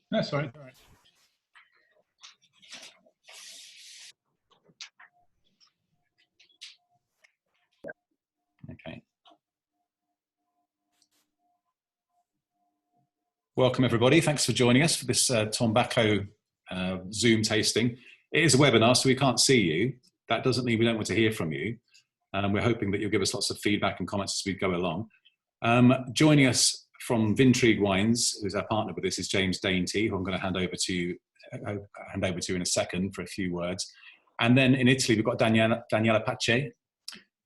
That's all right. Okay. Welcome, everybody. Thanks for joining us for this Tombacco Zoom tasting. It is a webinar, so we can't see you. That doesn't mean we don't want to hear from you. We're hoping that you'll give us lots of feedback and comments as we go along. Joining us from Vintrigue Wines, who's our partner with this, is James Dainty, who I'm going to hand over to in a second for a few words. And then in Italy, we've got Daniela Pace,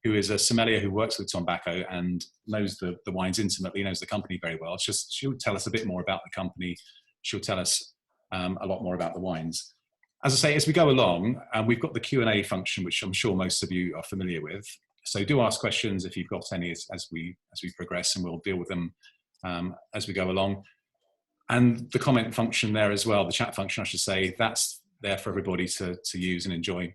who is a sommelier who works with Tombacco and knows the wines intimately, knows the company very well. She'll tell us a bit more about the company. She'll tell us a lot more about the wines. As I say, as we go along, we've got the Q&A function, which I'm sure most of you are familiar with. So do ask questions if you've got any as we progress, and we'll deal with them as we go along. And the comment function there as well, the chat function, I should say, that's there for everybody to use and enjoy.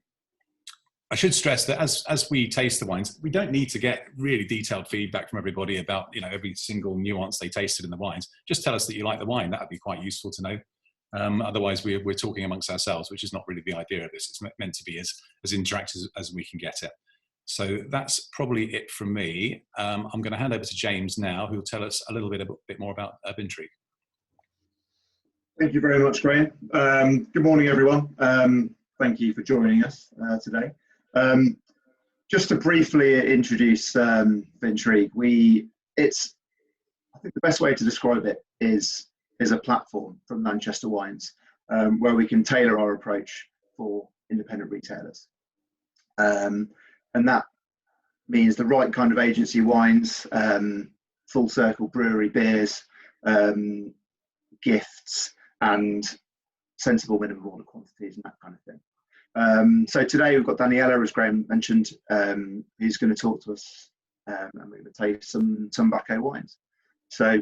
I should stress that as we taste the wines, we don't need to get really detailed feedback from everybody about every single nuance they tasted in the wines. Just tell us that you like the wine. That would be quite useful to know. Otherwise, we're talking amongst ourselves, which is not really the idea of this. It's meant to be as interactive as we can get it. So that's probably it from me. I'm going to hand over to James now, who will tell us a little bit more about Vintrigue. Thank you very much, Graham. Good morning, everyone. Thank you for joining us today. Just to briefly introduce Vintrigue, I think the best way to describe it is a platform from Lanchester Wines, where we can tailor our approach for independent retailers. And that means the right kind of agency wines, full circle brewery beers, gifts, and sensible minimum order quantities and that kind of thing. So today we've got Daniela, as Graham mentioned, who's going to talk to us, and we're going to taste some Tombacco wines. So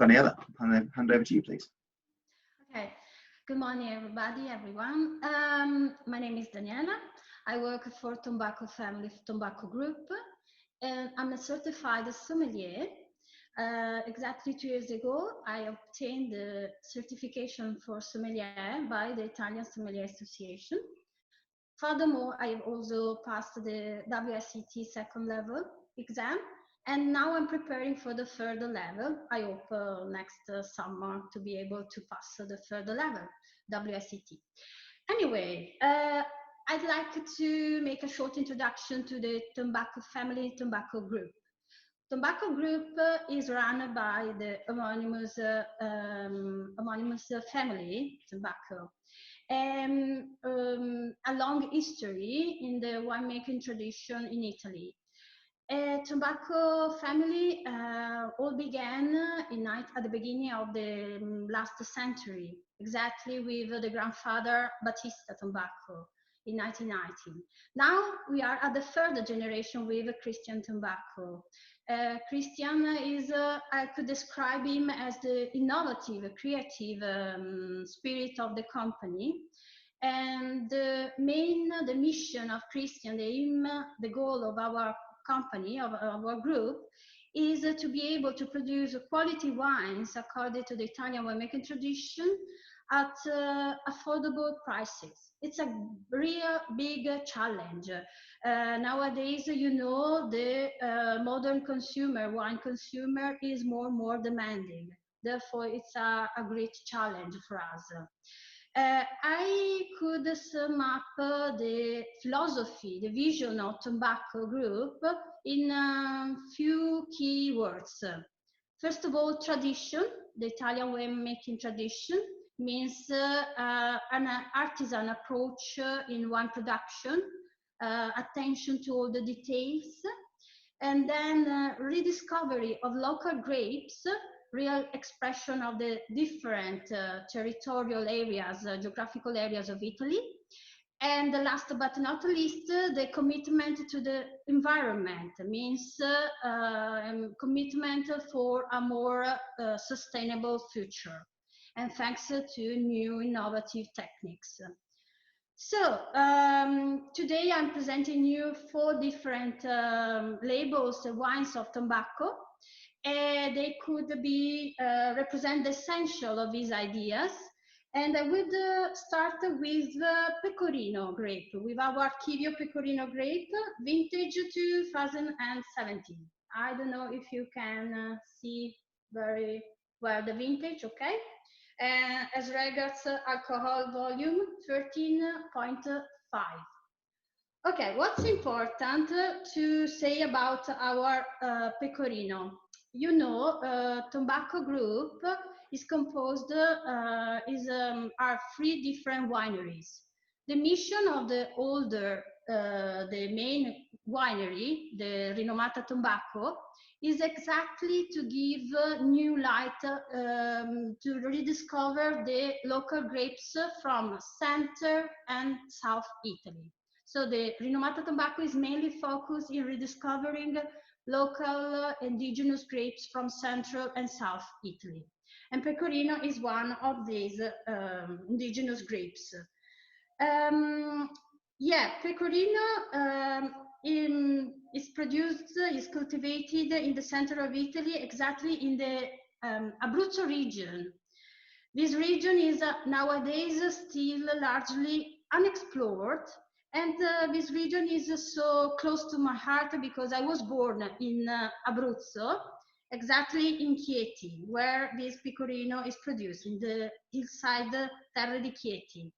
Daniela, I'll hand over to you, please. Okay. Good morning, everyone. My name is Daniela. I work for Tombacco Family, Tombacco Group, and I'm a certified sommelier. Exactly 2 years ago, I obtained the certification for sommelier by the Italian Sommelier Association. Furthermore, I have also passed the WSET second level exam, and now I'm preparing for the third level. I hope next summer to be able to pass the third level, WSET. Anyway, I'd like to make a short introduction to the Tombacco Family, Tombacco Group. Tombacco Group is run by the homonymous family, Tombacco, and a long history in the winemaking tradition in Italy. Tombacco Family all began at the beginning of the last century, exactly with the grandfather Battista Tombacco in 1919. Now we are at the third generation with Christian Tombacco. Christian is, I could describe him as the innovative, creative spirit of the company. And the mission of Christian, the aim, the goal of our company, of our group, is to be able to produce quality wines according to the Italian winemaking tradition at affordable prices. It's a real big challenge. Nowadays, the modern consumer, wine consumer, is more and more demanding. Therefore, it's a great challenge for us. I could sum up the philosophy, the vision of Tombacco Group in a few key words. First of all, tradition. The Italian winemaking tradition means an artisan approach in wine production, attention to all the details, and then rediscovery of local grapes, real expression of the different territorial areas, geographical areas of Italy. And last but not least, the commitment to the environment means commitment for a more sustainable future, and thanks to new innovative techniques. So today I'm presenting you 4 different labels, wines of Tombacco. They could be represent the essential of these ideas, And I would start with Pecorino Grape, with our Arcadio Pecorino Grape, vintage 2017. I don't know if you can see very well the vintage, okay? As regards alcohol volume, 13.5. Okay, what's important to say about our Pecorino? You know, Tombacco Group is composed, are 3 different wineries. The mission of the older, the main winery, the Rinomata Tombacco, is exactly to give new light to rediscover the local grapes from center and south Italy. So the Rinomata Tombacco is mainly focused in rediscovering local indigenous grapes from central and south Italy. And Pecorino is one of these indigenous grapes. Yeah, Pecorino is cultivated in the center of Italy, exactly in the Abruzzo region. This region is nowadays still largely unexplored, and this region is so close to my heart because I was born in Abruzzo, exactly in Chieti, where this Pecorino is produced, in the hillside Terre di Chieti.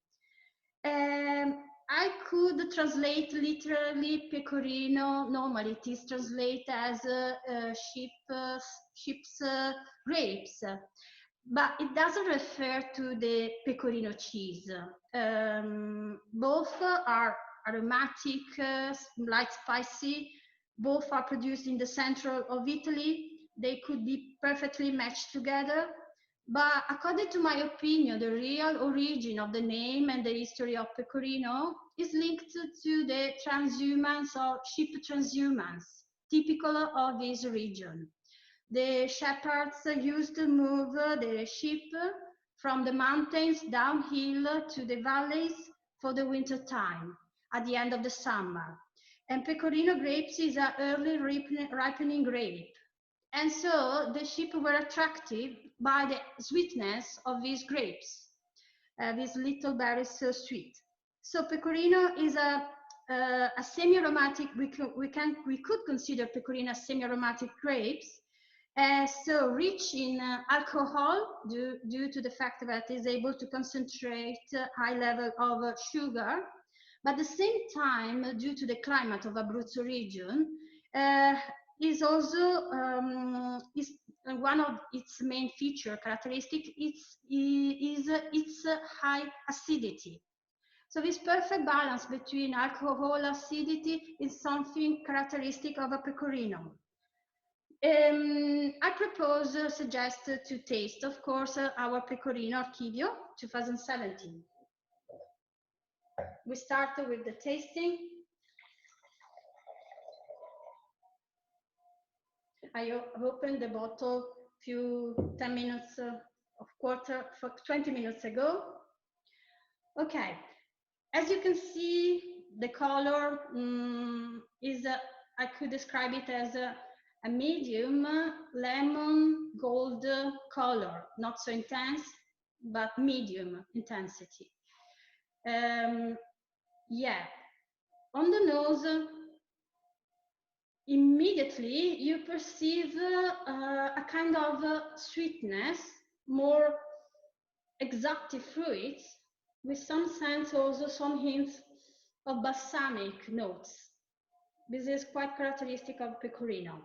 I could translate literally Pecorino, normally it is translated as sheep's grapes, but it doesn't refer to the Pecorino cheese. Both are aromatic, light spicy. Both are produced in the central of Italy. They could be perfectly matched together. But according to my opinion, the real origin of the name and the history of Pecorino is linked to the transhumance or sheep transhumance, typical of this region. The shepherds used to move the sheep from the mountains downhill to the valleys for the winter time at the end of the summer. And Pecorino grapes is an early ripening grape. And so the sheep were attracted by the sweetness of these grapes. These little berries so sweet. So Pecorino is a semi-aromatic, we could consider Pecorino as semi-aromatic grapes, so rich in alcohol due to the fact that it is able to concentrate high level of sugar, but at the same time, due to the climate of Abruzzo region, is also is one of its main feature characteristic is its high acidity. So this perfect balance between alcohol acidity is something characteristic of a Pecorino. I propose, suggest to taste, of course, our Pecorino Arcadio 2017. We start with the tasting. I opened the bottle few 10 minutes, 20 minutes ago. Okay, as you can see, the color is, I could describe it as a medium lemon gold color, not so intense, but medium intensity. Yeah, on the nose, immediately you perceive a kind of sweetness, more exotic fruits, with some sense also some hints of balsamic notes. This is quite characteristic of Pecorino.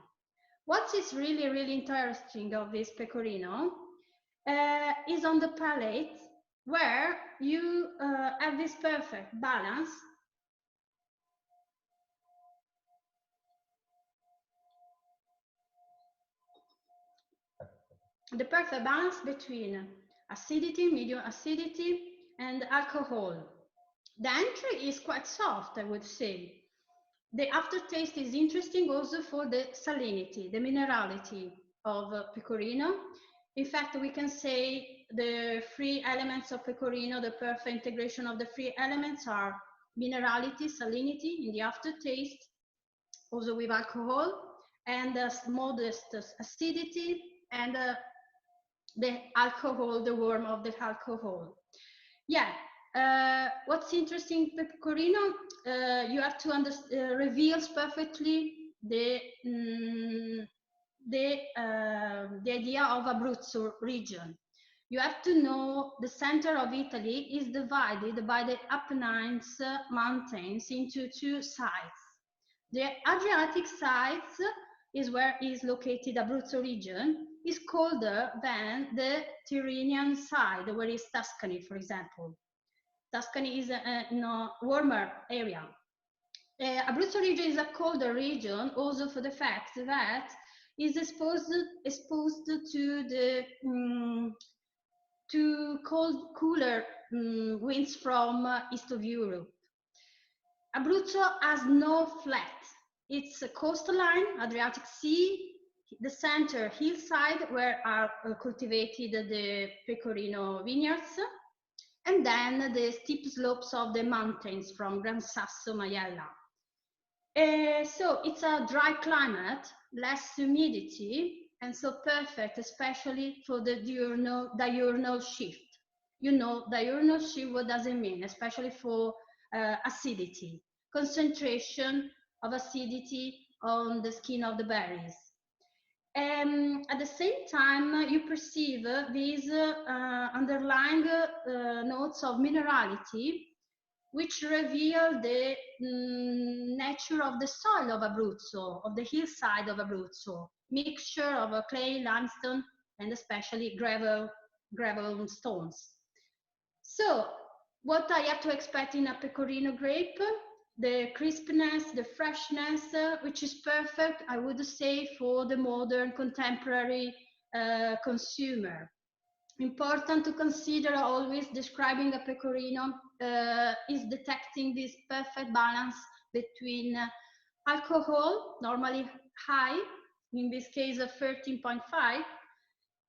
What is really, really interesting of this Pecorino is on the palate, where you have this perfect balance between acidity, medium acidity, and alcohol. The entry is quite soft, I would say. The aftertaste is interesting also for the salinity, the minerality of Pecorino. In fact, we can say the 3 elements of Pecorino, the perfect integration of the 3 elements are minerality, salinity in the aftertaste, also with alcohol, and modest acidity and the alcohol, the warmth of the alcohol. Yeah. What's interesting, Pecorino, you have to reveals perfectly the idea of Abruzzo region. You have to know the center of Italy is divided by the Apennines mountains into two sides. The Adriatic side is where is located Abruzzo region, is colder than the Tyrrhenian side, where is Tuscany, for example. Tuscany is a warmer area. Abruzzo region is a colder region also for the fact that is exposed to the cooler winds from east of Europe. Abruzzo has no flat. It's a coastline, Adriatic Sea, the center hillside where are cultivated the Pecorino vineyards, and then the steep slopes of the mountains from Gran Sasso, Maiella. So it's a dry climate, less humidity, and so perfect, especially for the diurnal shift. You know, diurnal shift, what does it mean? Especially for acidity, concentration of acidity on the skin of the berries. At the same time, you perceive these underlying notes of minerality, which reveal the nature of the soil of Abruzzo, of the hillside of Abruzzo, mixture of clay, limestone, and especially gravel stones. So, what I have to expect in a Pecorino grape? The crispness, the freshness, which is perfect, I would say, for the modern contemporary consumer. Important to consider always describing a Pecorino is detecting this perfect balance between alcohol, normally high, in this case of 13.5,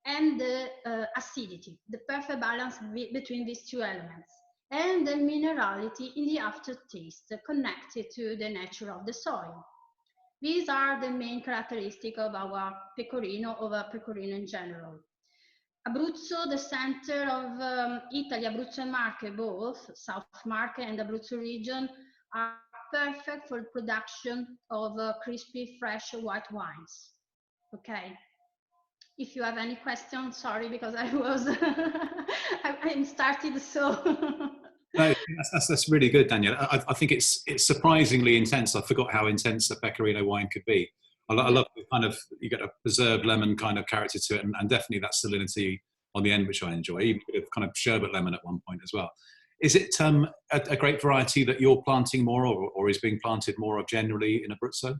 and the acidity, the perfect balance between these two elements, and the minerality in the aftertaste connected to the nature of the soil. These are the main characteristics of our Pecorino, of a Pecorino in general. Abruzzo, the center of Italy, Abruzzo and Marche, both South Marche and Abruzzo region, are perfect for the production of crispy, fresh white wines. Okay. If you have any questions, sorry, because I was, I started so. No, that's really good, Daniela. I think it's surprisingly intense. I forgot how intense a Pecorino wine could be. I love the kind of, you get a preserved lemon kind of character to it, and definitely that salinity on the end, which I enjoy, even with kind of sherbet lemon at one point as well. Is it a great variety that you're planting more, or is being planted more of generally in Abruzzo?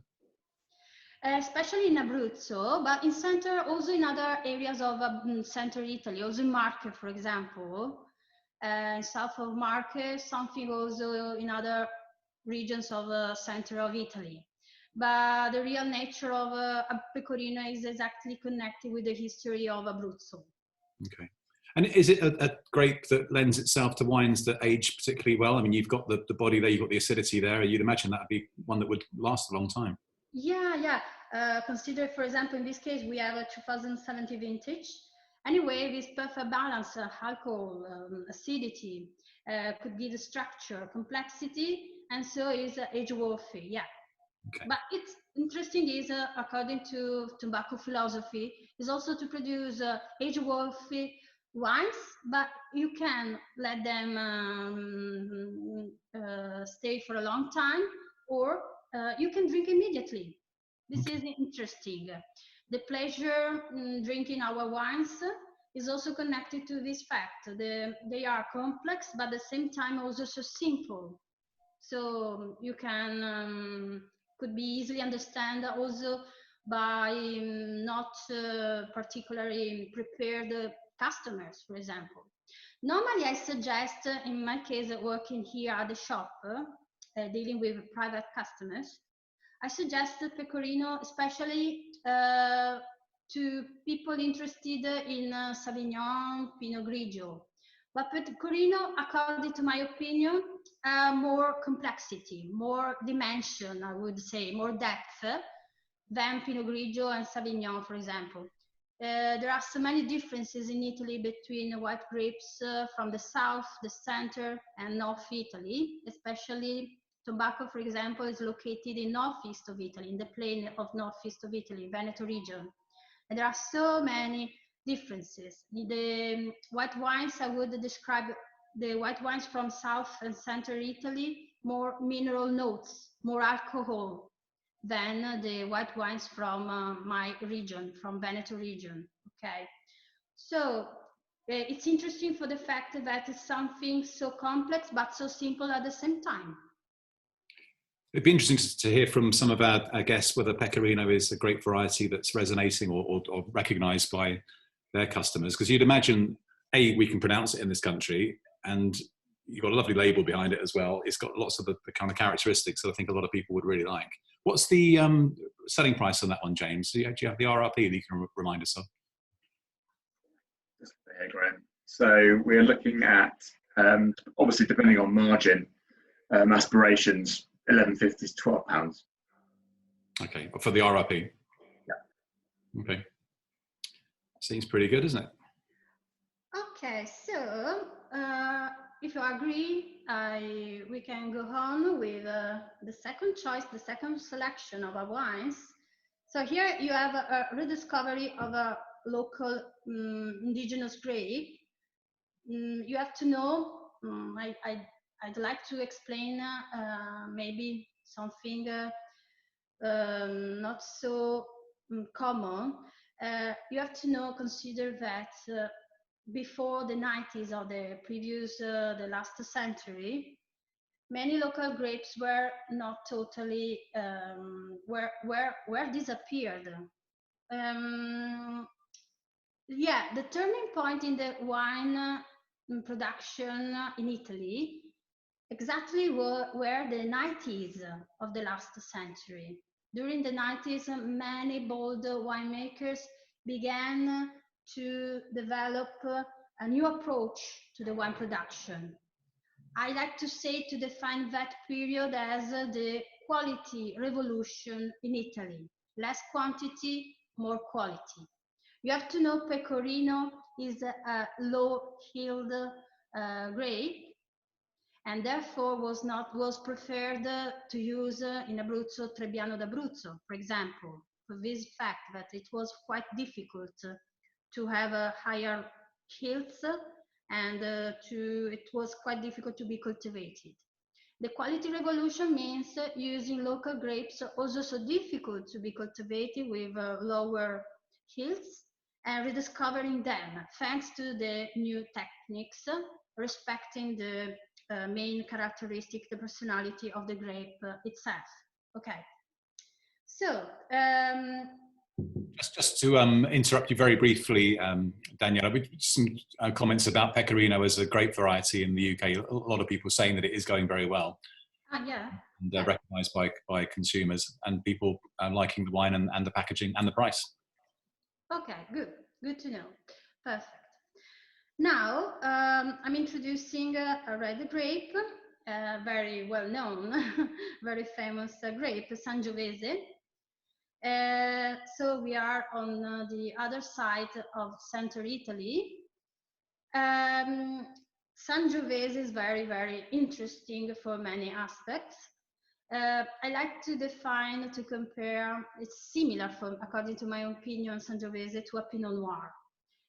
Especially in Abruzzo, but in center, also in other areas of center Italy, also in Marche, for example, south of Marche, something also in other regions of center of Italy. But the real nature of Pecorino is exactly connected with the history of Abruzzo. Okay. And is it a grape that lends itself to wines that age particularly well? I mean, you've got the body there, you've got the acidity there. You'd imagine that would be one that would last a long time. Yeah. Consider, for example, in this case, we have a 2017 vintage. Anyway, this perfect balance, alcohol, acidity, could give the structure, complexity, and so is age-worthy, yeah. Okay. But it's interesting is, according to tobacco philosophy, is also to produce age-worthy wines, but you can let them stay for a long time, or you can drink immediately. This is interesting. The pleasure drinking our wines is also connected to this fact. They are complex, but at the same time also so simple. So you can could be easily understand also by not particularly prepared customers, for example. Normally, I suggest, in my case, working here at the shop, dealing with private customers, I suggest Pecorino, especially to people interested in Sauvignon, Pinot Grigio. But Pecorino, according to my opinion, more complexity, more dimension, I would say, more depth than Pinot Grigio and Sauvignon, for example. there are so many differences in Italy between white grapes from the south, the center, and north Italy. Especially Tombacco, for example, is located in northeast of Italy, in the plain of northeast of Italy, Veneto region. And there are so many differences. The white wines, I would describe the white wines from south and center Italy, more mineral notes, more alcohol than the white wines from my region, from Veneto region. Okay, so it's interesting for the fact that it's something so complex but so simple at the same time. It'd be interesting to hear from some of our guests whether Pecorino is a great variety that's resonating or recognised by their customers, because you'd imagine, A, we can pronounce it in this country, and you've got a lovely label behind it as well. It's got lots of the kind of characteristics that I think a lot of people would really like. What's the selling price on that one, James? Do you have the RRP that you can remind us of? Here, Graham. So we're looking at, obviously depending on margin, aspirations, £11.50 to £12. Okay, for the RRP? Yeah. Okay. Seems pretty good, isn't it? Okay, so if you agree, we can go on with the second choice, the second selection of our wines. So here you have a rediscovery of a local indigenous grape. You have to know, I'd like to explain maybe something not so common. You have to know, consider that before the 90s of the previous, the last century, many local grapes were not totally, were disappeared. Yeah, the turning point in the wine production in Italy exactly were the 90s of the last century. During the 90s, many bold winemakers began to develop a new approach to the wine production. I like to say, to define that period as the quality revolution in Italy. Less quantity, more quality. You have to know Pecorino is a low-yield grape, and therefore was preferred to use in Abruzzo, Trebbiano d'Abruzzo, for example, for this fact that it was quite difficult to have higher yields, and it was quite difficult to be cultivated. The quality revolution means using local grapes, also so difficult to be cultivated with lower yields, and rediscovering them thanks to the new techniques, respecting the main characteristic, the personality of the grape itself. Okay, so just to interrupt you very briefly, Daniela, with some comments about Pecorino as a grape variety in the UK. A lot of people saying that it is going very well. Yeah. And recognised by consumers and people liking the wine and the packaging and the price. Okay, good to know. Perfect. Now I'm introducing a red grape, very well known, very famous grape, Sangiovese. So we are on the other side of Central Italy. Sangiovese is very, very interesting for many aspects. I like to define, to compare, it's similar, according to my opinion, Sangiovese to a Pinot Noir.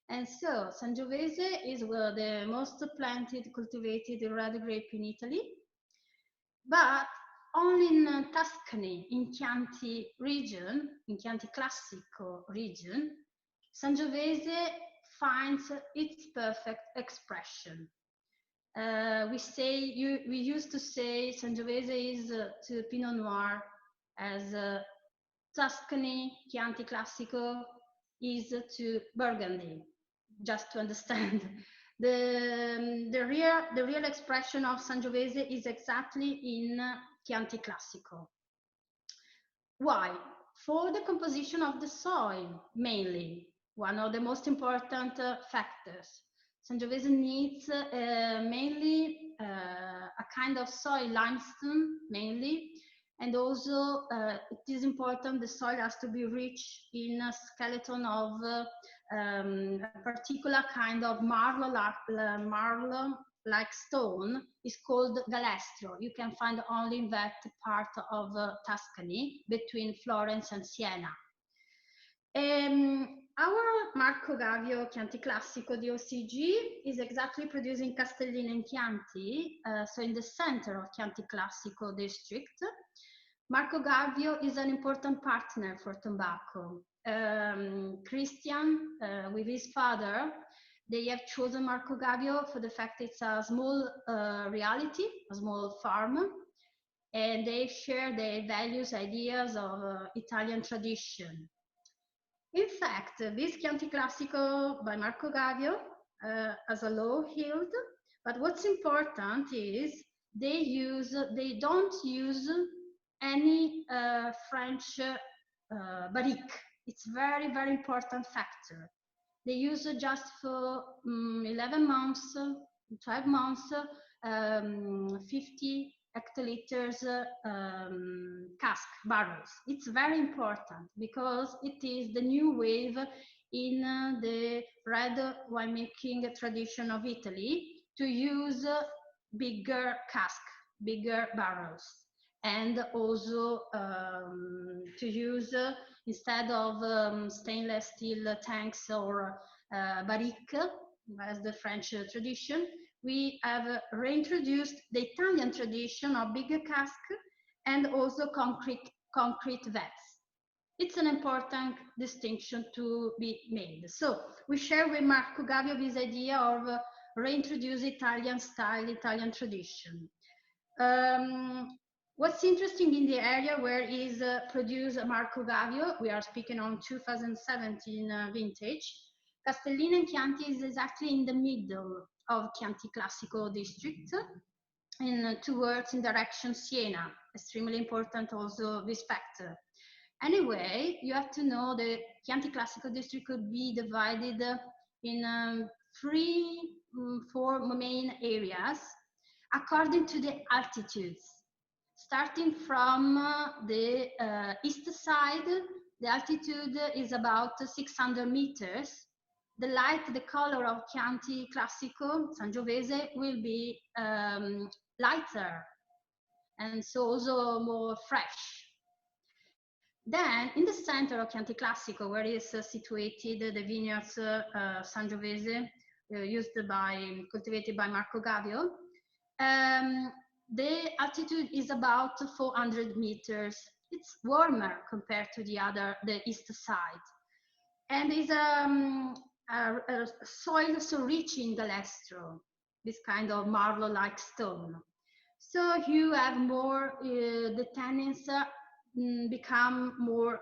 And so Sangiovese is the most planted, cultivated red grape in Italy, but only in Tuscany, in Chianti region, in Chianti Classico region, Sangiovese finds its perfect expression. We used to say Sangiovese is to Pinot Noir as Tuscany, Chianti Classico is to Burgundy, just to understand. The real expression of Sangiovese is exactly in Chianti Classico. Why? For the composition of the soil, mainly, one of the most important factors. Sangiovese needs mainly a kind of soil, limestone mainly, and also it is important the soil has to be rich in a skeleton of a particular kind of marble-like stone is called galestro. You can find only in that part of Tuscany between Florence and Siena. Our Marco Gavio Chianti Classico DOCG is exactly produced in Castellino in Chianti, so in the center of Chianti Classico district. Marco Gavio is an important partner for Tombacco. Christian, with his father, they have chosen Marco Gavio for the fact it's a small reality, a small farm, and they share their values, ideas of Italian tradition. In fact, this Chianti Classico by Marco Gavio has a low yield, but what's important is they don't use any French barrique. It's very, very important factor. They use just for 11 months, 12 months, 50 hectoliters cask barrels. It's very important because it is the new wave in the red winemaking tradition of Italy to use bigger cask, bigger barrels, and also to use instead of stainless steel tanks or barrique as the French tradition, we have reintroduced the Italian tradition of bigger cask and also concrete vats. It's an important distinction to be made. So we share with Marco Gavio this idea of reintroduce Italian style, Italian tradition. What's interesting in the area where is produced Marco Gavio, we are speaking on 2017 vintage, Castellino and Chianti is exactly in the middle of Chianti Classico district, towards in direction Siena. Extremely important also this factor. Anyway, you have to know the Chianti Classico district could be divided in four main areas according to the altitudes. Starting from the east side, the altitude is about 600 meters. The light, the color of Chianti Classico, Sangiovese, will be lighter and so also more fresh. Then, in the center of Chianti Classico, where is situated the vineyards Sangiovese, cultivated by Marco Gavio, the altitude is about 400 meters. It's warmer compared to the east side. And is a soil so rich in galestro, this kind of marble-like stone. So you have more, the tannins become more,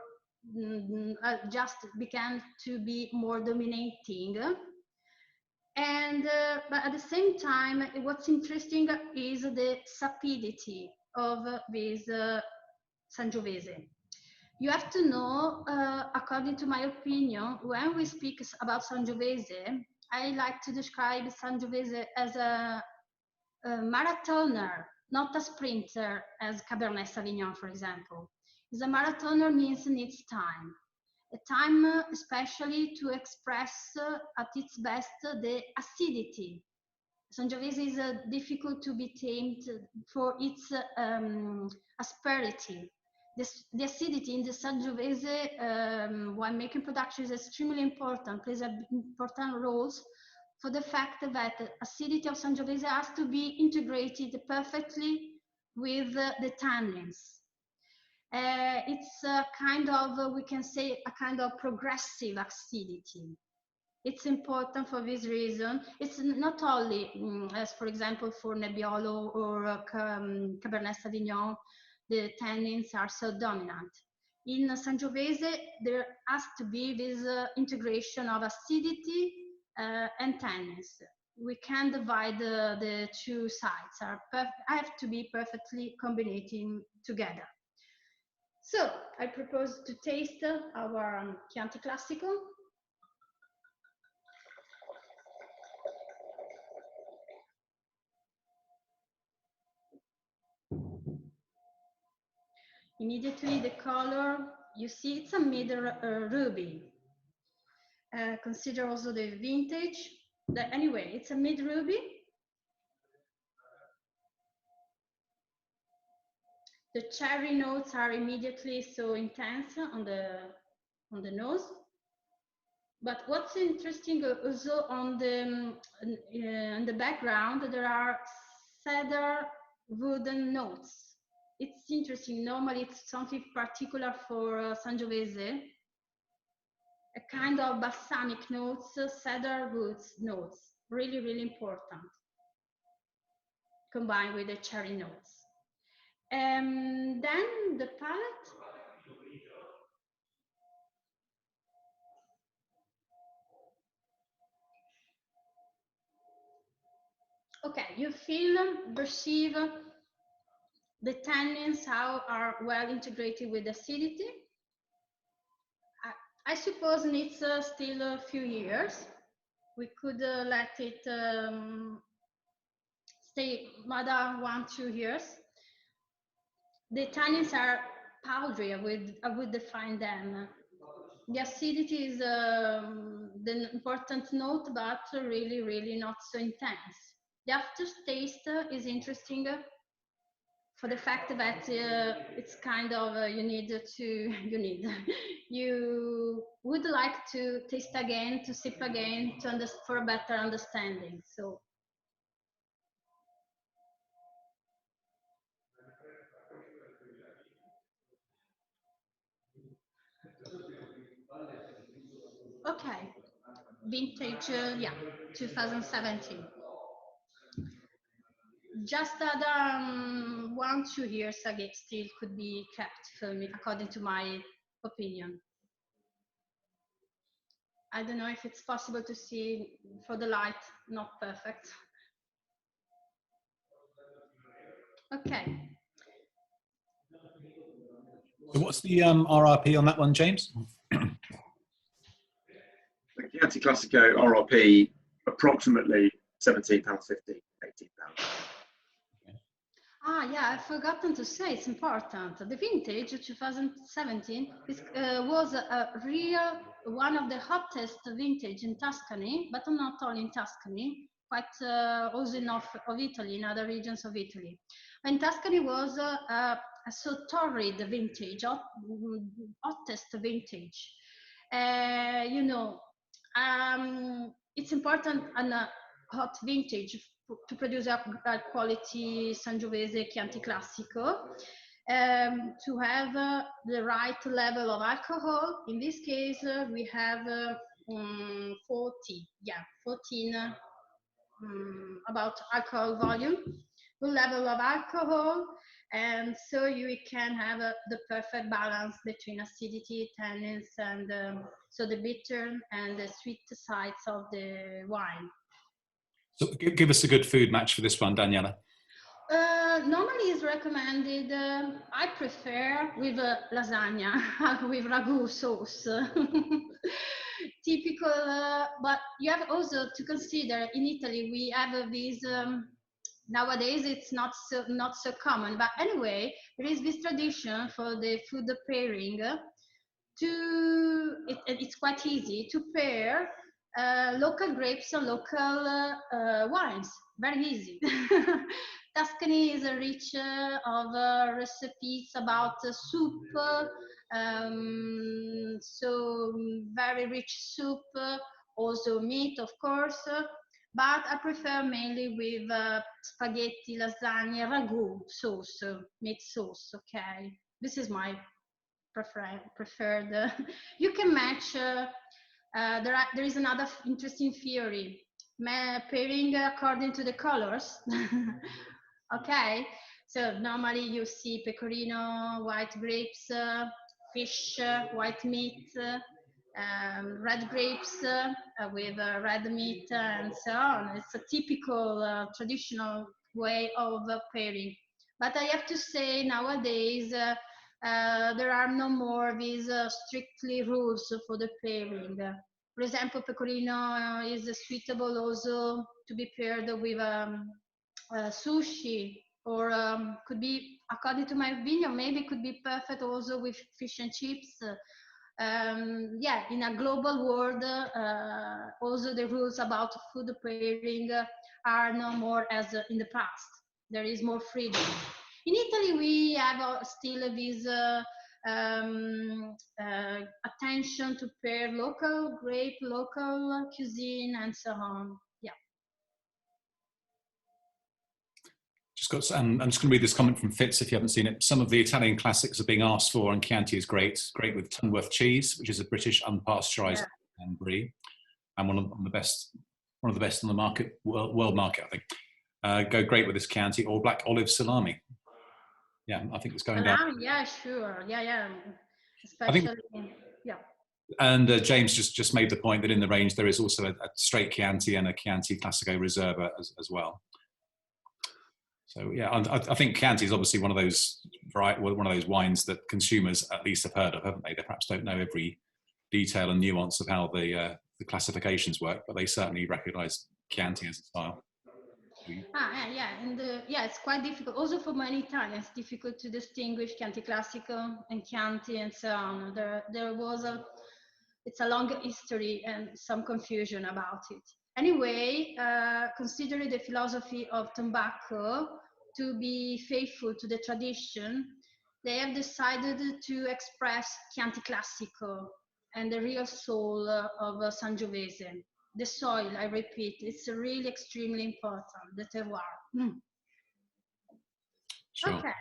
just began to be more dominating. And but at the same time, what's interesting is the sapidity of this Sangiovese. You have to know, according to my opinion, when we speak about Sangiovese, I like to describe Sangiovese as a marathoner, not a sprinter as Cabernet Sauvignon, for example. Is a marathoner means needs time. A time especially to express at its best the acidity. Sangiovese is difficult to be tamed for its asperity. The acidity in the Sangiovese winemaking production is extremely important, plays important roles for the fact that the acidity of Sangiovese has to be integrated perfectly with the tannins. It's a kind of, we can say, a kind of progressive acidity. It's important for this reason. It's not only, as for example, for Nebbiolo or Cabernet Sauvignon, the tannins are so dominant. In Sangiovese, there has to be this integration of acidity and tannins. We can divide the two sides. Have to be perfectly combinating together. So I propose to taste our Chianti Classico. Immediately the color, you see it's a middle ruby. Consider also the vintage. Anyway, it's a mid-ruby. The cherry notes are immediately so intense on the nose. But what's interesting also on the background, there are cedar wooden notes. It's interesting. Normally, it's something particular for Sangiovese. A kind of balsamic notes, cedar woods notes. Really, really important. Combined with the cherry notes. Then the palate. Okay, you perceive the tannins, how are well integrated with acidity. I suppose it needs still a few years. We could let it stay another 1-2 years. The tannins are powdery, I would define them. The acidity is the important note, but really, really not so intense. The aftertaste is interesting for the fact that it's kind of you would like to taste again, to sip again, for a better understanding. So okay, vintage, yeah, 2017. Just other 1-2 years again still could be kept for me, according to my opinion. I don't know if it's possible to see for the light, not perfect. Okay. So what's the RRP on that one, James? The Chianti Classico RRP, approximately £17.50, £18. Ah, yeah, I've forgotten to say, it's important. The vintage 2017 was a real one of the hottest vintage in Tuscany, but not only in Tuscany, quite also of Italy, in other regions of Italy. In Tuscany was a so torrid vintage, hottest vintage. You know, it's important on a hot vintage to produce a quality Sangiovese Chianti Classico, to have the right level of alcohol. In this case, we have 14 about alcohol volume, good level of alcohol, and so you can have the perfect balance between acidity, tannins, and so the bitter and the sweet sides of the wine. So give us a good food match for this one, Daniela. Normally it's recommended, I prefer with lasagna, with ragu sauce. Typical, but you have also to consider in Italy we have these, nowadays it's not so common, but anyway, there is this tradition for the food pairing it's quite easy to pair local grapes and local wines. Very easy. Tuscany is rich of recipes about soup, so very rich soup, also meat, of course, but I prefer mainly with spaghetti, lasagna, ragu sauce, meat sauce, okay? This is my preferred. You can match, there is another interesting theory, pairing according to the colors. Okay, so normally you see pecorino, white grapes, fish, white meat, red grapes with red meat, and so on. It's a typical traditional way of pairing. But I have to say nowadays there are no more these strictly rules for the pairing. For example, pecorino is suitable also to be paired with sushi, or could be, according to my opinion, maybe could be perfect also with fish and chips. yeah, in a global world, also the rules about food pairing are no more as in the past. There is more freedom. In Italy, we have still this attention to pair local grape, local cuisine, and so on. Yeah. I'm just going to read this comment from Fitz if you haven't seen it. Some of the Italian classics are being asked for, and Chianti is great. Great with Tunworth cheese, which is a British unpasteurized brie, and one of the best on the market, world market, I think. Go great with this Chianti or black olive salami. Yeah, I think it's going down. Yeah, sure. Yeah. Especially, yeah. And James just made the point that in the range there is also a straight Chianti and a Chianti Classico Reserva as well. So yeah, I think Chianti is obviously one of those wines that consumers at least have heard of, haven't they? They perhaps don't know every detail and nuance of how the classifications work, but they certainly recognise Chianti as a style. Yeah, it's quite difficult. Also for many Italians, difficult to distinguish Chianti Classico and Chianti and so on. It's a long history and some confusion about it. Anyway, considering the philosophy of Tombacco to be faithful to the tradition, they have decided to express Chianti Classico and the real soul of Sangiovese. The soil, I repeat, it's really extremely important, the terroir. Sure. Okay.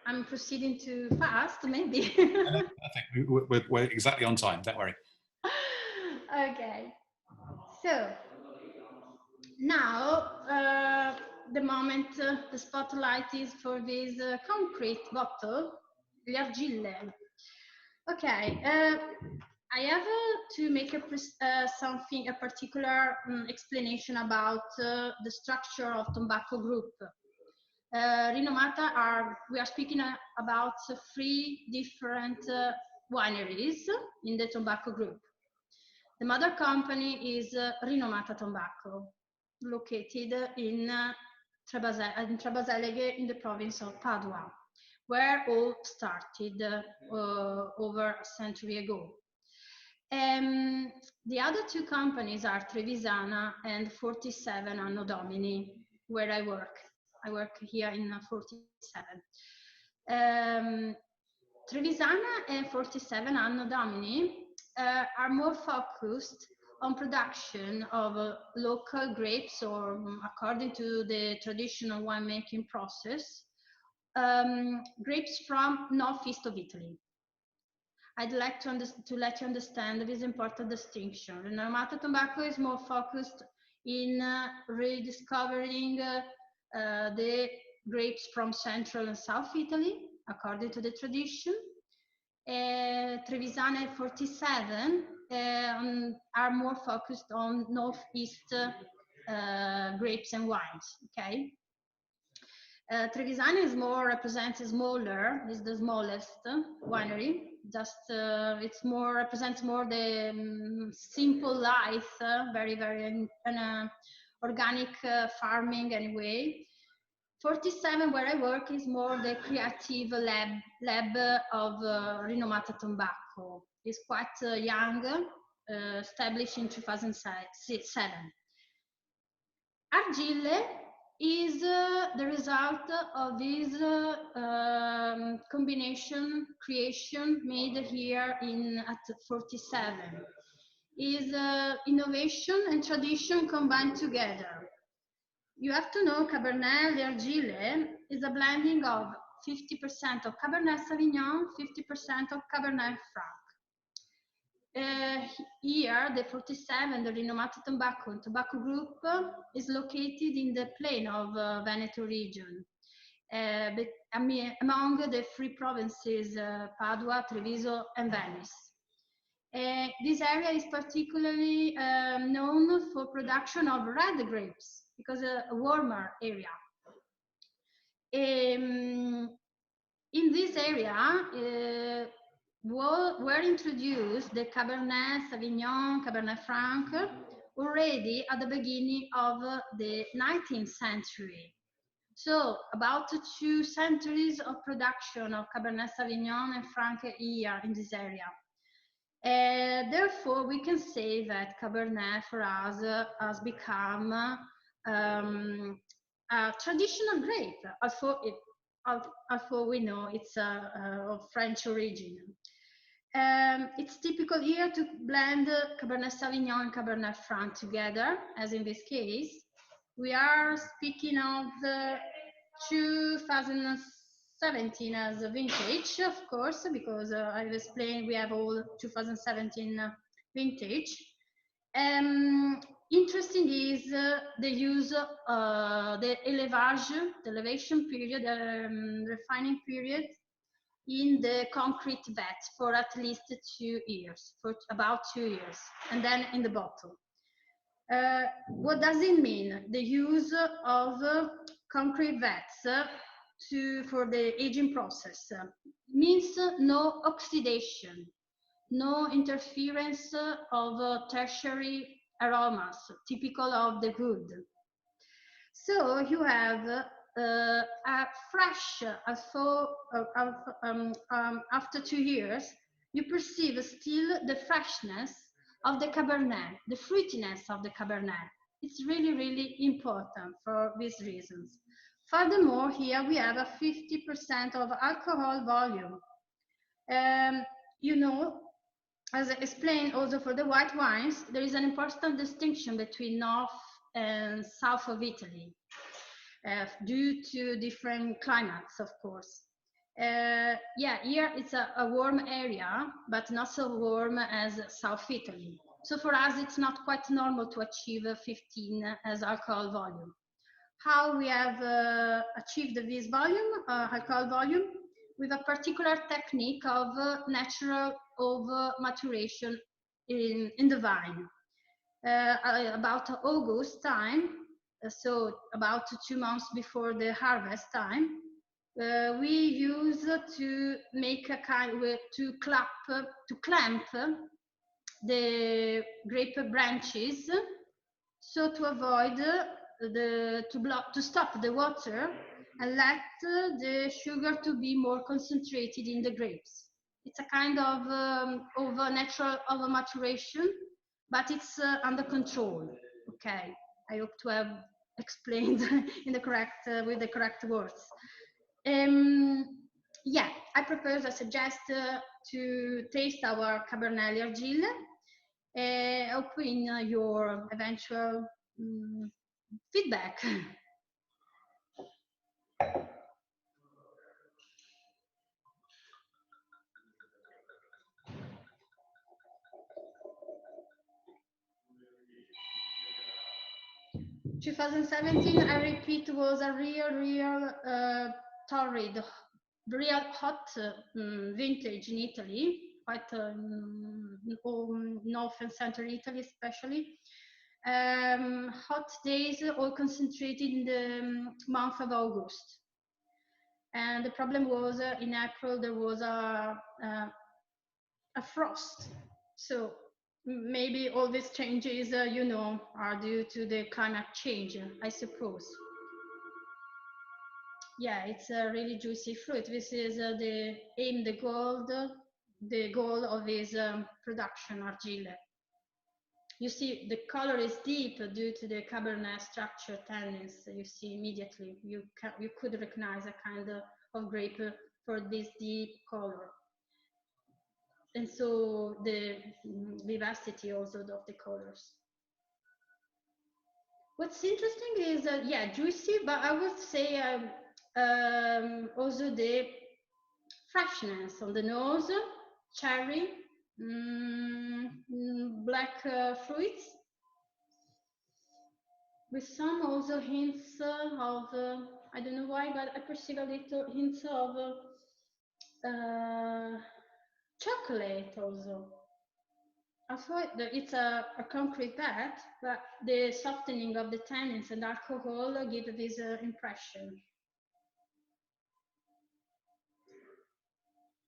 I'm proceeding too fast, maybe. I think we're exactly on time, don't worry. Okay. So, now, the moment, the spotlight is for this concrete bottle, the Argille. Okay, I have to make a particular explanation about the structure of Tombacco Group. Rinomata we are speaking about 3 different wineries in the Tombacco Group. The mother company is Rinomata Tombacco, located in Trebaseleghe in the province of Padua, where all started over a century ago. The other 2 companies are Trevisana and 47 Anno Domini, where I work. I work here in 47. Trevisana and 47 Anno Domini are more focused on production of local grapes, or according to the traditional winemaking process, grapes from northeast of Italy. I'd like to let you understand this important distinction. Rinomata Tombacco is more focused in rediscovering the grapes from central and south Italy, according to the tradition. Trevisana and 47 are more focused on northeast grapes and wines. Okay. Trevisana represents a smaller, is the smallest winery. Just represents more the simple life, very organic farming anyway. 47, where I work, is more the creative lab of Rinomata Tombacco. It's quite young, established in 2007. Argille is the result of this creation made here at 47. Is innovation and tradition combined together. You have to know Cabernet Argille is a blending of 50% of Cabernet Sauvignon, 50% of Cabernet Franc. Here, the 47, the Rinomata Tombacco and Tombacco Group is located in the plain of Veneto region, but among the 3 provinces, Padua, Treviso, and Venice. This area is particularly known for production of red grapes, because a warmer area. In this area, were introduced the Cabernet Sauvignon, Cabernet Franc already at the beginning of the 19th century. So about 2 centuries of production of Cabernet Sauvignon and Franc here in this area. Therefore, we can say that Cabernet for us has become a traditional grape, although we know it's of French origin. It's typical here to blend Cabernet Sauvignon and Cabernet Franc together, as in this case. We are speaking of the 2017 as a vintage, of course, because I've explained we have all 2017 vintage. Interesting is the use the élevage, the elevation period, refining period in the concrete vat for at least 2 years, for about 2 years, and then in the bottle. What does it mean? The use of concrete vats for the aging process means no oxidation, no interference of tertiary aromas typical of the wood. So you have a fresh, after 2 years, you perceive still the freshness of the Cabernet, the fruitiness of the Cabernet. It's really, really important for these reasons. Furthermore, here we have a 50% of alcohol volume. You know, as I explained also for the white wines, there is an important distinction between north and south of Italy due to different climates, of course. Yeah, here it's a warm area, but not so warm as South Italy. So for us, it's not quite normal to achieve 15 as alcohol volume. How we have achieved this volume, alcohol volume, with a particular technique of natural over maturation in the vine. About August time, so about 2 months before the harvest time, we use to make a kind to clamp the grape branches, so to avoid to stop the water and let the sugar to be more concentrated in the grapes. It's a kind of natural over maturation, but it's under control. Okay, I hope to have explained in the correct with the correct words. Yeah, I propose, I suggest to taste our Cabernet Argille, hoping your eventual feedback. In 2017, I repeat, was a real torrid, real hot vintage in Italy, quite north and central Italy especially. Hot days all concentrated in the month of August. And the problem was in April there was a frost. So maybe all these changes, you know, are due to the climate change, I suppose. Yeah, it's a really juicy fruit. This is the aim, the goal of this production, Argille. You see, the color is deep due to the Cabernet structure tannins. You see immediately, you could recognize a kind of grape for this deep color. And so the vivacity also of the colors. What's interesting is, yeah, juicy, but I would say also the freshness on the nose, cherry, black fruits, with some also hints of, I don't know why, but I perceive a little hints of chocolate also. Also, it's a concrete vat, but the softening of the tannins and alcohol give this impression.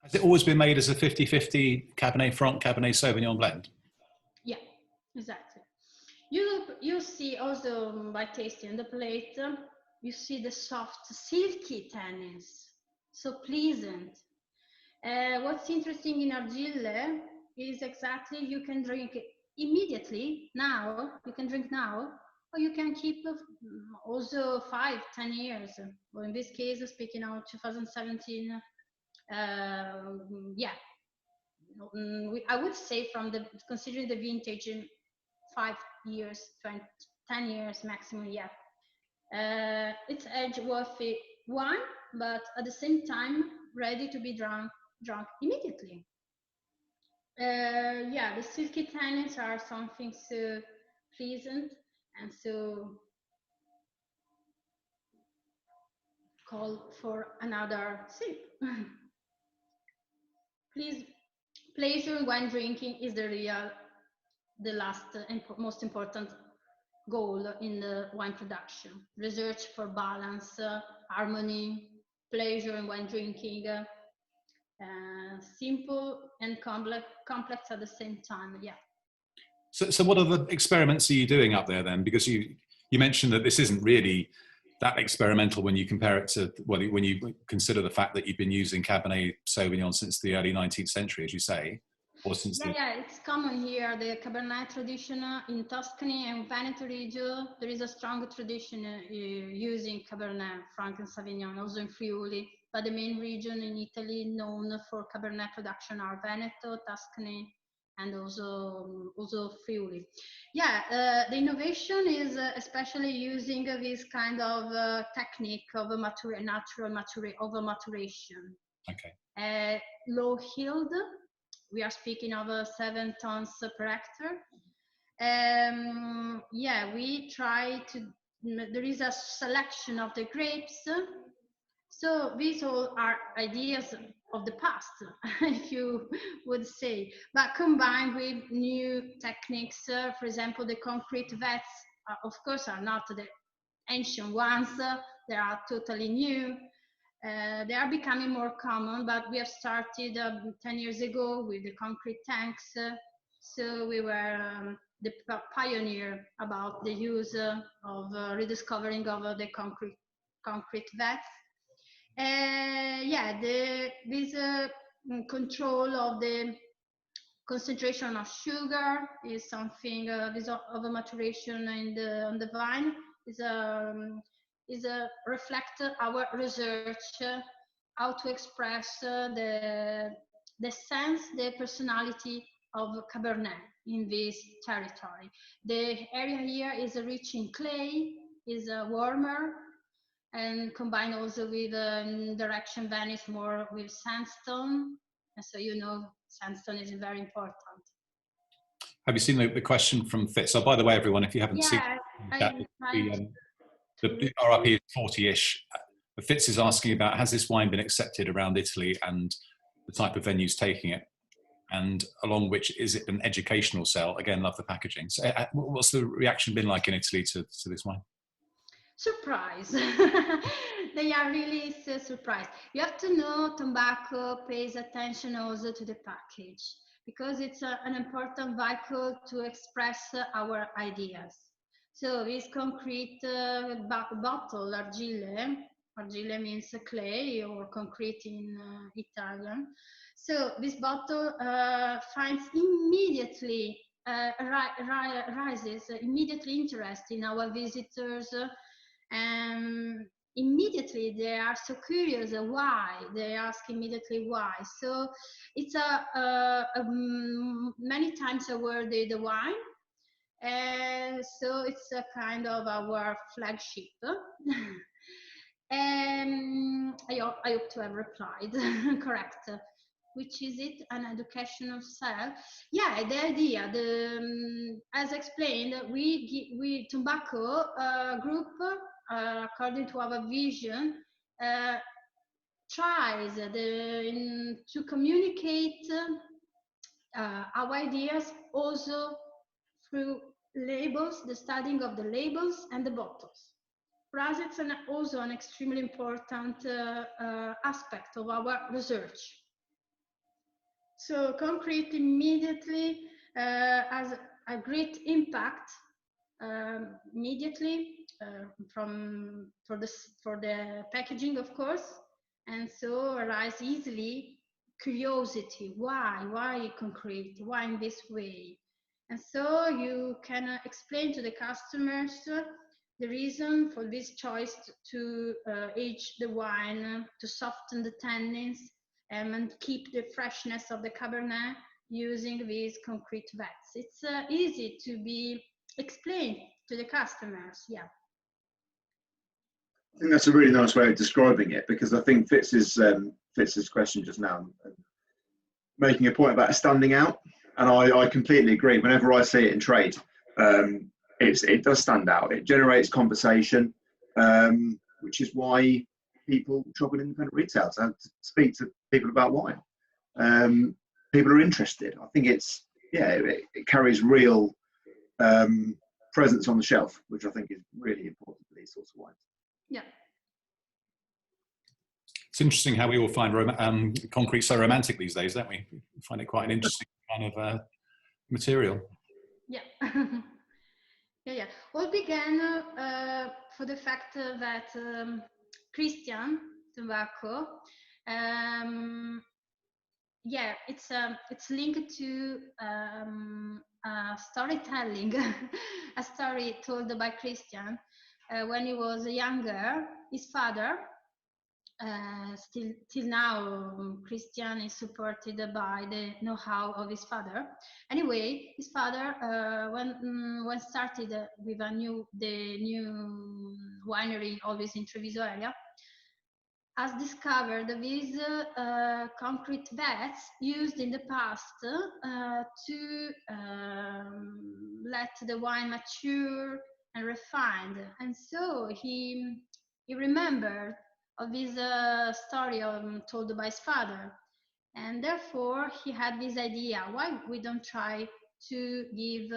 Has it always been made as a 50-50 Cabernet Franc, Cabernet Sauvignon blend? Yeah, exactly. You see also by tasting the plate, you see the soft, silky tannins, so pleasant. What's interesting in Argille is exactly you can drink immediately now, you can drink now, or you can keep also 5-10 years. Well, in this case, speaking of 2017, yeah, I would say considering the vintage, in 5 years, 10 years maximum, yeah. It's edge-worthy wine, but at the same time, ready to be drunk immediately. Yeah, the silky tannins are something so pleasant and so call for another sip. Please, pleasure when drinking is the last and most important goal in the wine production. Research for balance, harmony, pleasure when drinking, simple and complex at the same time. Yeah. So what other experiments are you doing up there then? Because you mentioned that this isn't really that experimental when you compare it to, well, when you consider the fact that you've been using Cabernet Sauvignon since the early 19th century, as you say, or since yeah, it's common here. The Cabernet tradition in Tuscany and Veneto region, there is a strong tradition using Cabernet Franc and Sauvignon, also in Friuli. But the main region in Italy known for Cabernet production are Veneto, Tuscany, and also Friuli. Yeah, the innovation is especially using this kind of technique of a natural maturation. Okay. Low yield. We are speaking of 7 tons per hectare. Yeah, we try to. There is a selection of the grapes. So these all are ideas of the past, if you would say, but combined with new techniques. For example, the concrete vats, of course, are not the ancient ones. They are totally new. They are becoming more common, but we have started 10 years ago with the concrete tanks. So we were the pioneer about the use of rediscovering of the concrete vats. Yeah, this control of the concentration of sugar is something this of a maturation on the vine is reflect our research how to express the sense, the personality of Cabernet in this territory. The area here is rich in clay, is warmer, and combined also with direction Venice more with sandstone. And so, you know, sandstone is very important. Have you seen the question from Fitz? So by the way, everyone, if you haven't seen that, the RRP is 40-ish. Fitz is asking about, has this wine been accepted around Italy and the type of venues taking it? And along which, is it an educational sell? Again, love the packaging. So what's the reaction been like in Italy to this wine? Surprise. They are really so surprised. You have to know Tombacco pays attention also to the package because it's an important vehicle to express our ideas. So this concrete bottle, Argille means clay or concrete in Italian. So this bottle finds immediately rises immediately interest in our visitors. And immediately they are so curious why. They ask immediately why. So it's many times awarded wine, and so it's a kind of our flagship. And I hope to have replied correct. Which is it, an educational cell? Yeah, the idea, as explained, we Tombacco group, according to our vision, tries to communicate our ideas also through labels, the studying of the labels and the bottles. For us, it's also an extremely important aspect of our research. So concrete immediately has a great impact immediately for the packaging, of course, and so arise easily curiosity. Why concrete? Why in this way? And so you can explain to the customers the reason for this choice to age the wine, to soften the tannins, and keep the freshness of the Cabernet using these concrete vats. It's easy to be explained to the customers. Yeah. I think that's a really nice way of describing it, because I think Fitz's question just now, making a point about standing out, and I completely agree. Whenever I see it in trade, it does stand out. It generates conversation, which is why people shop in independent retail, to speak to people about wine. People are interested. I think it carries real presence on the shelf, which I think is really important for these sorts of wines. Yeah. It's interesting how we all find concrete so romantic these days, don't we? We find it quite an interesting kind of material. Yeah. Yeah. All began for the fact that Christian Tombacco, it's linked to storytelling, a story told by Christian when he was younger. His father, till now, Christian is supported by the know-how of his father. Anyway, his father, when started with the new winery, always in Treviso area, has discovered these concrete vats used in the past to let the wine mature and refined. And so he remembered of this story told by his father, and therefore he had this idea: why we don't try to give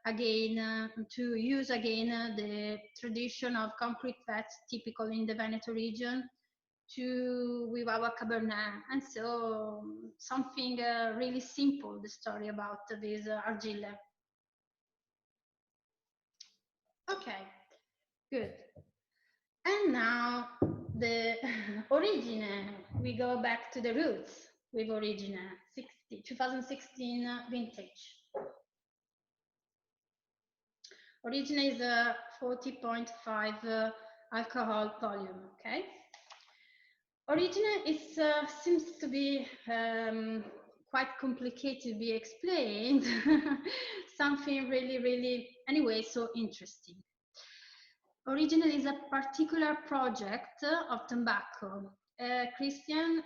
to use again the tradition of concrete vats typical in the Veneto region with our Cabernet. And so something really simple, the story about this Argille. Okay, good. And now the Origine, we go back to the roots with Origine 2016 vintage. Origine is a 40.5 alcohol volume, okay? Origine seems to be quite complicated to be explained. Something really, anyway, so interesting. Origine is a particular project of Tombacco. Christian,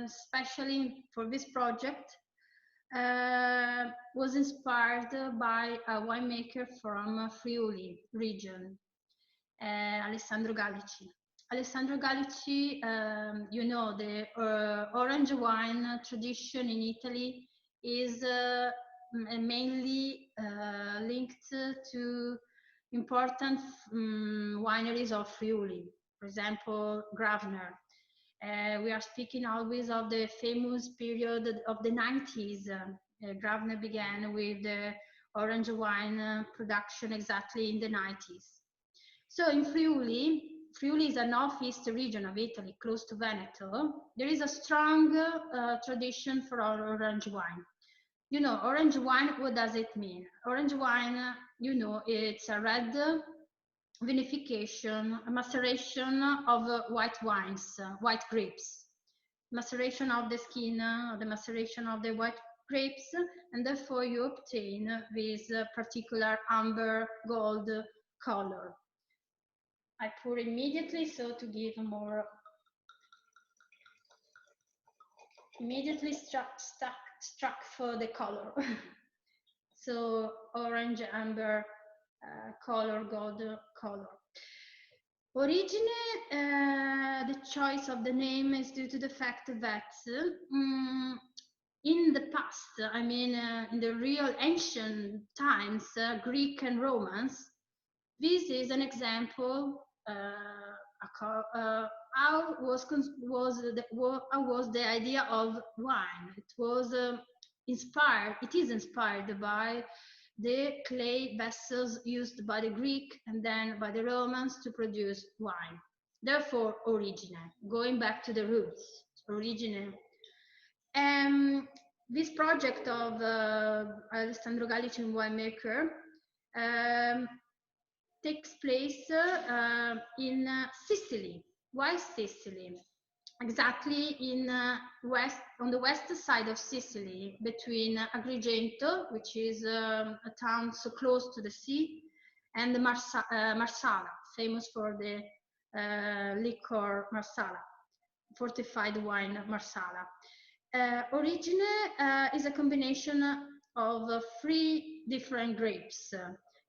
especially for this project, was inspired by a winemaker from Friuli region, Alessandro Gallici. Alessandro Gallici, you know, the orange wine tradition in Italy is mainly linked to important wineries of Friuli, for example, Grafner. We are speaking always of the famous period of the 90s. Grafner began with the orange wine production exactly in the 90s. So in Friuli is a northeast region of Italy, close to Veneto. There is a strong tradition for orange wine. You know, orange wine, what does it mean? Orange wine, you know, it's a red vinification, a maceration of white wines, white grapes. Maceration of the skin, the maceration of the white grapes, and therefore you obtain this particular amber gold color. I pour immediately, so to give more, immediately struck for the color. So orange, amber color, gold color. Origine, the choice of the name is due to the fact that in the past, I mean, in the real ancient times, Greek and Romans, this is an example how was the idea of wine. It was inspired by the clay vessels used by the Greek and then by the Romans to produce wine. Therefore, origine, going back to the roots, origine. This project of Alessandro Gallici, winemaker, takes place in Sicily. Why Sicily? Exactly on the west side of Sicily, between Agrigento, which is a town so close to the sea, and Marsala, famous for the liquor Marsala, fortified wine Marsala. Origine is a combination of 3 different grapes,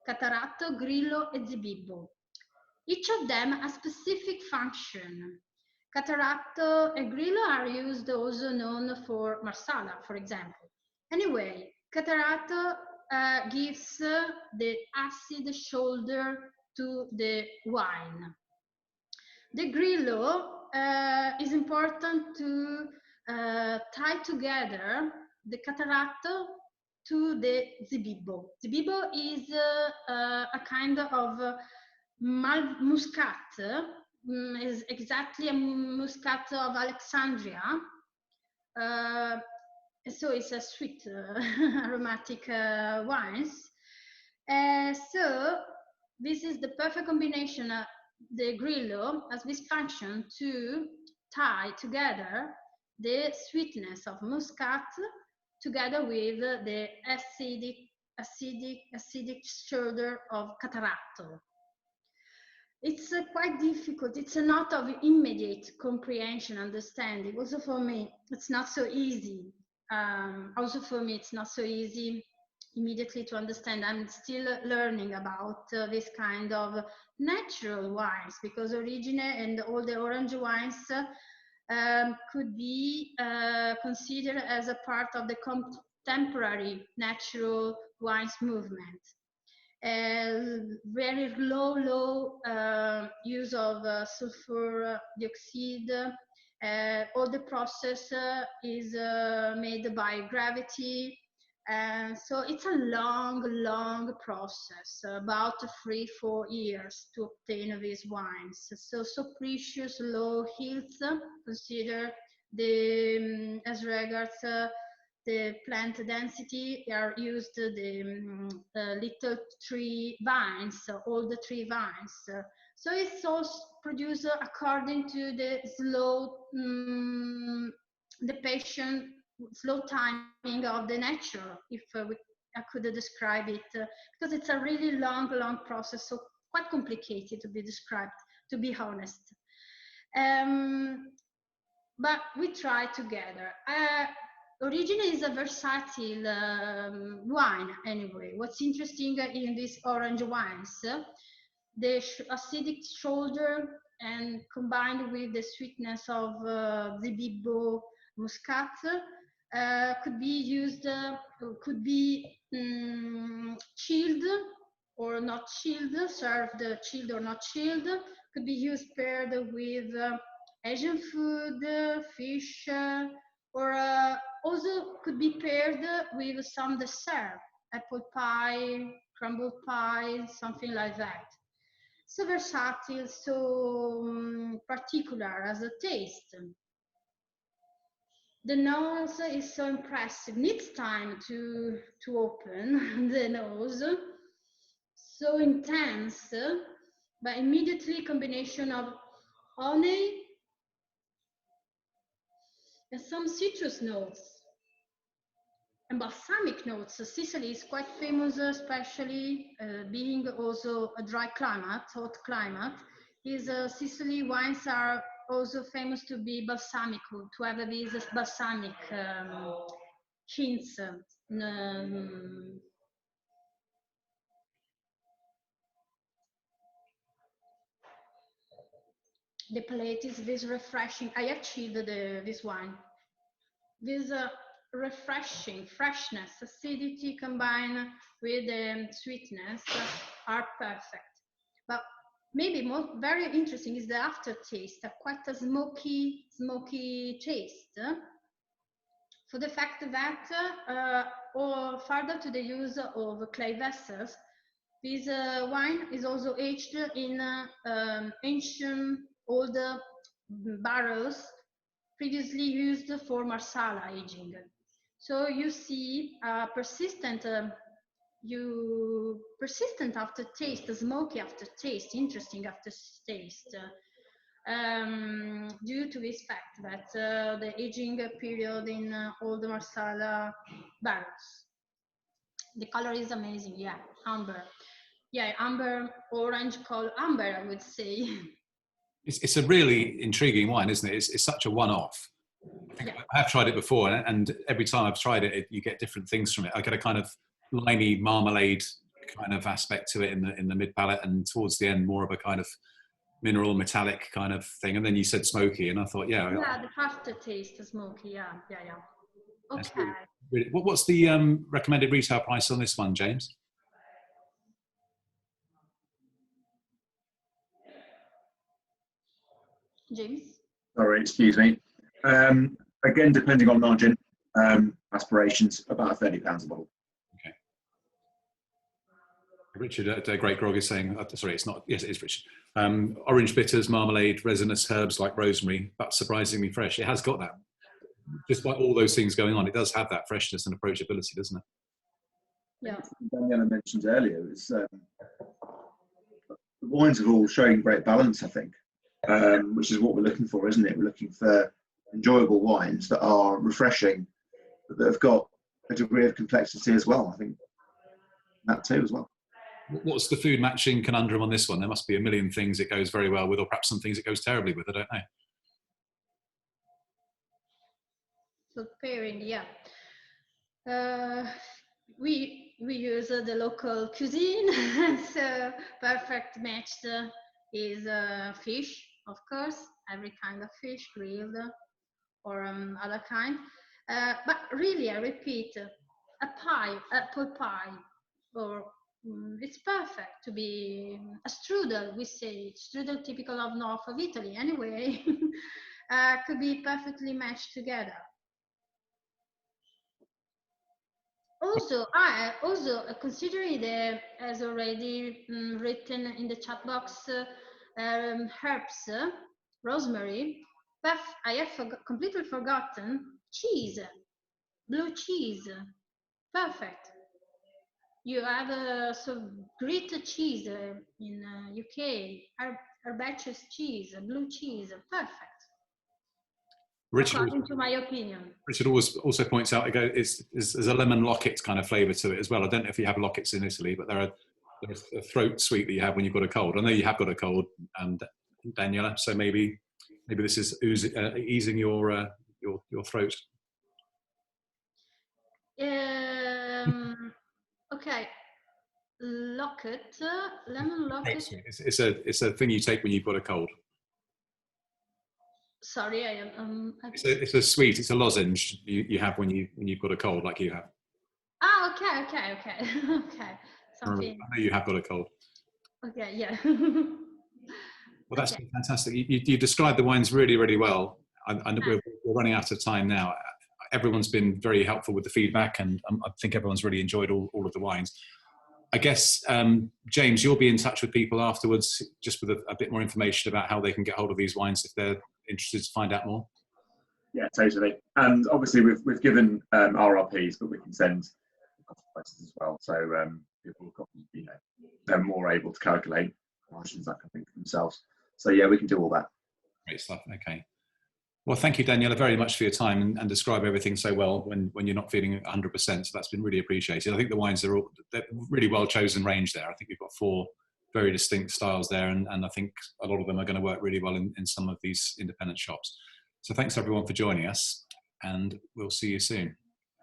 Catarato, Grillo, and Zibibbo. Each of them a specific function. Catarato and Grillo are used also known for Marsala, for example. Anyway, Catarato gives the acid shoulder to the wine. The Grillo is important to tie together the Catarato to the Zibibbo. Zibibbo is a kind of muscat, is exactly a muscat of Alexandria. So it's a sweet, aromatic wines. So this is the perfect combination. The Grillo has this function to tie together the sweetness of muscat together with the acidic shoulder of Catarato. It's quite difficult. It's not of immediate comprehension, understanding. Also for me, it's not so easy. It's not so easy immediately to understand. I'm still learning about this kind of natural wines, because Origine and all the orange wines could be considered as a part of the contemporary natural wines movement. Very low use of sulfur dioxide. All the process is made by gravity. So it's a long process, about 3-4 years to obtain these wines. So precious, low yields, consider the as regards the plant density are used the little tree vines, all the tree vines. So it's also produced according to the slow, the patient, slow timing of the nature, if I could describe it, because it's a really long process, so quite complicated to be described, to be honest. But we try together. Origine is a versatile wine anyway. What's interesting in these orange wines, the acidic shoulder and combined with the sweetness of Zibibbo muscat could be used, could be chilled or not chilled, served chilled or not chilled, could be used paired with Asian food, fish, or also could be paired with some dessert, apple pie, crumble pie, something like that. So versatile, so particular as a taste. The nose is so impressive, needs time to open the nose. So intense, but immediately combination of honey and some citrus notes and balsamic notes. So Sicily is quite famous, especially being also a dry climate, hot climate. Sicily wines are also famous to be balsamic, to have these balsamic hints. The palate is this refreshing. I achieved this wine. This refreshing freshness, acidity combined with sweetness are perfect. But maybe very interesting is the aftertaste, quite a smoky taste, for the fact that or further to the use of clay vessels, this wine is also aged in ancient old barrels previously used for Marsala aging. So you see persistent aftertaste, smoky aftertaste, interesting aftertaste, due to this fact that the aging period in old Marsala barrels. The color is amazing, yeah, amber. Yeah, amber, orange color, amber, I would say. It's a really intriguing wine, isn't it? It's such a one-off. I think I have tried it before, and every time I've tried it, you get different things from it. I get a kind of limey marmalade kind of aspect to it in the mid palate, and towards the end, more of a kind of mineral metallic kind of thing. And then you said smoky, and I thought, yeah, the aftertaste is smoky. Yeah. Okay. Really, what's the recommended retail price on this one, James? James? Sorry, excuse me. Again, depending on margin, aspirations, about £30 a bottle. Okay. Richard at Great Grog is saying, sorry, it's not, yes, it is Richard. Orange bitters, marmalade, resinous herbs like rosemary, but surprisingly fresh. It has got that. Despite all those things going on, it does have that freshness and approachability, doesn't it? Yeah. Daniela mentioned earlier, is the wines are all showing great balance, I think, which is what we're looking for, isn't it? We're looking for enjoyable wines that are refreshing, but that have got a degree of complexity as well. I think that too as well. What's the food matching conundrum on this one? There must be a million things it goes very well with, or perhaps some things it goes terribly with. I don't know. So pairing, yeah. We use the local cuisine, so perfect match is fish, of course, every kind of fish, grilled or other kind. But really, I repeat, a pie, apple pie, or it's perfect to be a strudel. We say strudel, typical of north of Italy. Anyway, could be perfectly matched together. Also, considering as already written in the chat box, herbs, rosemary, but I have completely forgotten cheese, blue cheese, perfect. You have great cheese in UK, herbaceous cheese, blue cheese, perfect. According to my opinion. Richard always also points out there's a lemon locket kind of flavour to it as well. I don't know if you have lockets in Italy, but there's a throat sweet that you have when you've got a cold. I know you have got a cold, Daniela, so maybe this is easing your throat. Okay, locket, lemon locket. It's a thing you take when you've got a cold. Sorry, I am. It's a sweet. It's a lozenge you have when you've got a cold, like you have. Oh, okay. Something. I know you have got a cold. Okay, yeah. Well, that's been fantastic. You described the wines really, really well. We're running out of time now. Everyone's been very helpful with the feedback, and I think everyone's really enjoyed all of the wines. I guess, James, you'll be in touch with people afterwards, just with a bit more information about how they can get hold of these wines if they're interested to find out more. Yeah, totally. And obviously, we've given RRPs, but we can send cost prices as well. So people will, they're more able to calculate margins, that kind of thing for themselves. So yeah, we can do all that. Great stuff. Okay. Well, thank you, Daniela, very much for your time and describe everything so well when you're not feeling 100%. So that's been really appreciated. I think the wines they're really well chosen range there. I think we've got 4 very distinct styles there, and I think a lot of them are going to work really well in some of these independent shops. So thanks everyone for joining us, and we'll see you soon.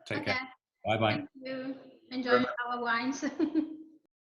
Take care. Bye bye. Thank you. Enjoy our wines.